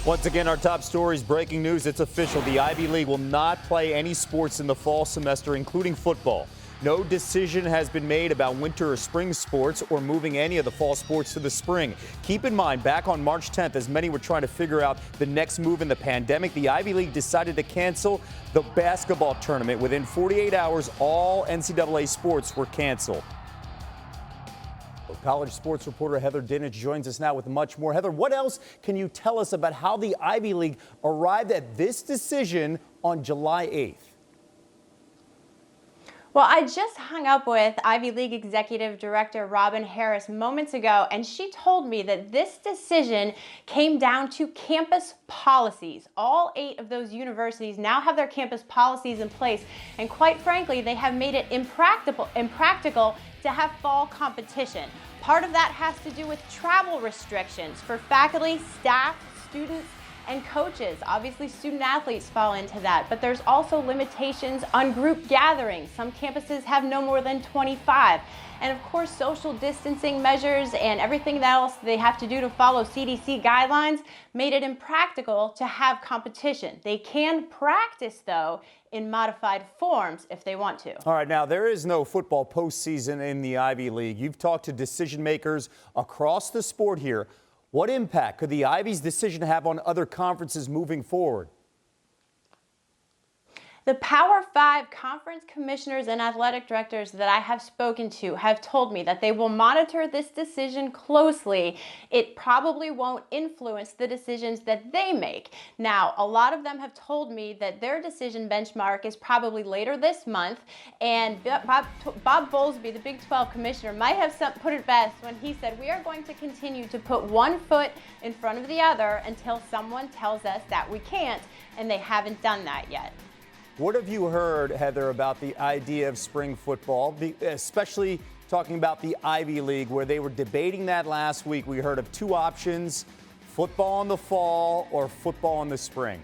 Once again, our top stories, breaking news, it's official. The Ivy League will not play any sports in the fall semester, including football. No decision has been made about winter or spring sports or moving any of the fall sports to the spring. Keep in mind, back on March 10th, as many were trying to figure out the next move in the pandemic, the Ivy League decided to cancel the basketball tournament. Within 48 hours, all NCAA sports were canceled. College sports reporter Heather Dinich joins us now with much more. Heather, what else can you tell us about how the Ivy League arrived at this decision on July 8th? Well, I just hung up with Ivy League Executive Director Robin Harris moments ago, and she told me that this decision came down to campus policies. All 8 of those universities now have their campus policies in place, and quite frankly, they have made it impractical to have fall competition. Part of that has to do with travel restrictions for faculty, staff, students, and coaches. Obviously, student athletes fall into that, but there's also limitations on group gatherings. Some campuses have no more than 25. And of course, social distancing measures and everything else they have to do to follow CDC guidelines made it impractical to have competition. They can practice, though, in modified forms if they want to. All right, now there is no football postseason in the Ivy League. You've talked to decision makers across the sport here. What impact could the Ivy's decision have on other conferences moving forward? The Power 5 conference commissioners and athletic directors that I have spoken to have told me that they will monitor this decision closely. It probably won't influence the decisions that they make. Now, a lot of them have told me that their decision benchmark is probably later this month, and Bob Bowlesby, the Big 12 commissioner, might have put it best when he said, "We are going to continue to put one foot in front of the other until someone tells us that we can't," and they haven't done that yet. What have you heard, Heather, about the idea of spring football, especially talking about the Ivy League, where they were debating that last week? We heard of 2 options, football in the fall or football in the spring.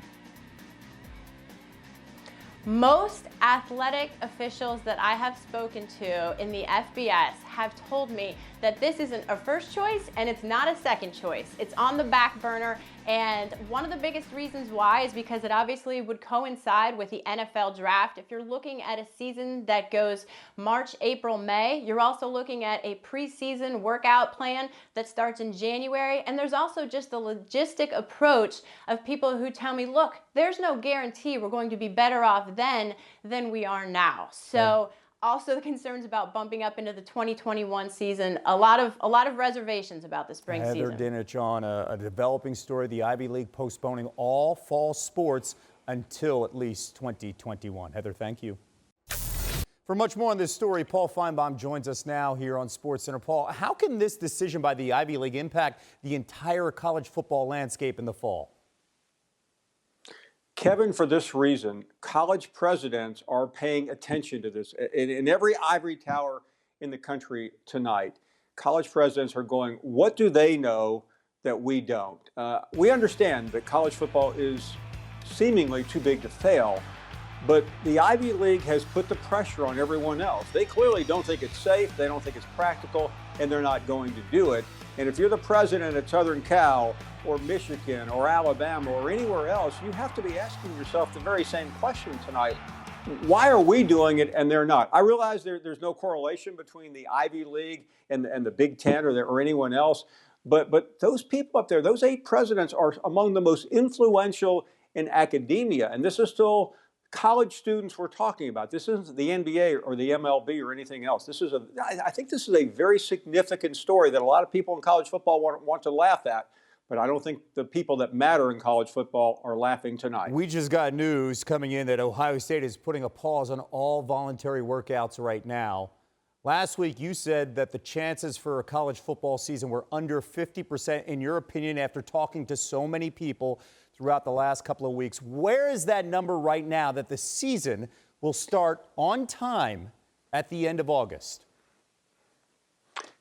Most athletic officials that I have spoken to in the FBS have told me that this isn't a first choice and it's not a second choice. It's on the back burner, and one of the biggest reasons why is because it obviously would coincide with the NFL draft. If you're looking at a season that goes March, April, May, you're also looking at a preseason workout plan that starts in January, and there's also just the logistic approach of people who tell me, look, there's no guarantee we're going to be better off then than we are now. So also the concerns about bumping up into the 2021 season, a lot of reservations about the spring season. Heather Dinich on a developing story, the Ivy League postponing all fall sports until at least 2021. Heather, thank you. For much more on this story, Paul Finebaum joins us now here on SportsCenter. Paul, how can this decision by the Ivy League impact the entire college football landscape in the fall? Kevin, for this reason, college presidents are paying attention to this. In every ivory tower in the country tonight, college presidents are going, what do they know that we don't? We understand that college football is seemingly too big to fail, but the Ivy League has put the pressure on everyone else. They clearly don't think it's safe, they don't think it's practical, and they're not going to do it. And if you're the president at Southern Cal or Michigan or Alabama or anywhere else, you have to be asking yourself the very same question tonight. Why are we doing it and they're not? I realize there's no correlation between the Ivy League and the Big Ten or anyone else, but those people up there, those 8 presidents are among the most influential in academia, and this is still college students we're talking about. This isn't the NBA or the MLB or anything else. I think this is a very significant story that a lot of people in college football want to laugh at, but I don't think the people that matter in college football are laughing tonight. We just got news coming in that Ohio State is putting a pause on all voluntary workouts right now. Last week, you said that the chances for a college football season were under 50%. In your opinion, after talking to so many people throughout the last couple of weeks, where is that number right now that the season will start on time at the end of August?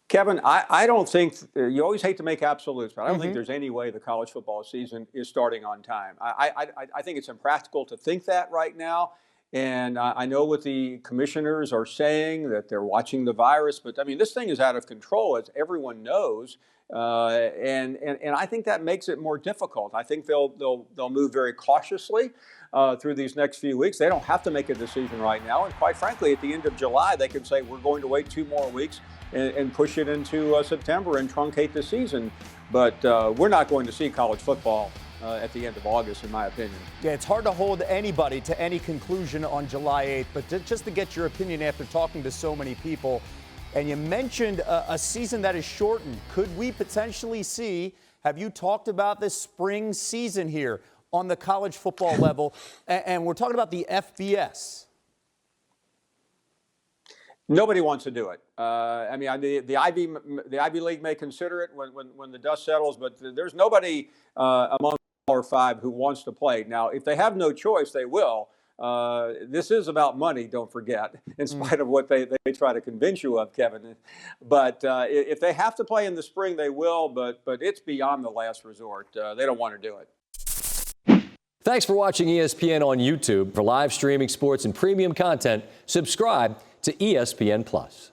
Kevin, I don't think, you always hate to make absolutes, but I don't think there's any way the college football season is starting on time. I think it's impractical to think that right now. And I know what the commissioners are saying, that they're watching the virus, but I mean, this thing is out of control, as everyone knows. And I think that makes it more difficult. I think they'll move very cautiously through these next few weeks. They don't have to make a decision right now. And quite frankly, at the end of July, they can say, we're going to wait 2 more weeks and push it into September and truncate the season. But we're not going to see college football at the end of August, in my opinion. Yeah, it's hard to hold anybody to any conclusion on July 8th, but just to get your opinion after talking to so many people, and you mentioned a season that is shortened. Could we potentially see, have you talked about this spring season here on the college football level? And we're talking about the FBS. Nobody wants to do it. I mean, the Ivy League may consider it when the dust settles, but there's nobody among the Power Five who wants to play. Now, if they have no choice, they will. This is about money, don't forget, in spite of what they try to convince you of, Kevin. But if they have to play in the spring, they will, but it's beyond the last resort. They don't want to do it. Thanks for watching ESPN on YouTube. For live streaming sports and premium content, subscribe to ESPN+.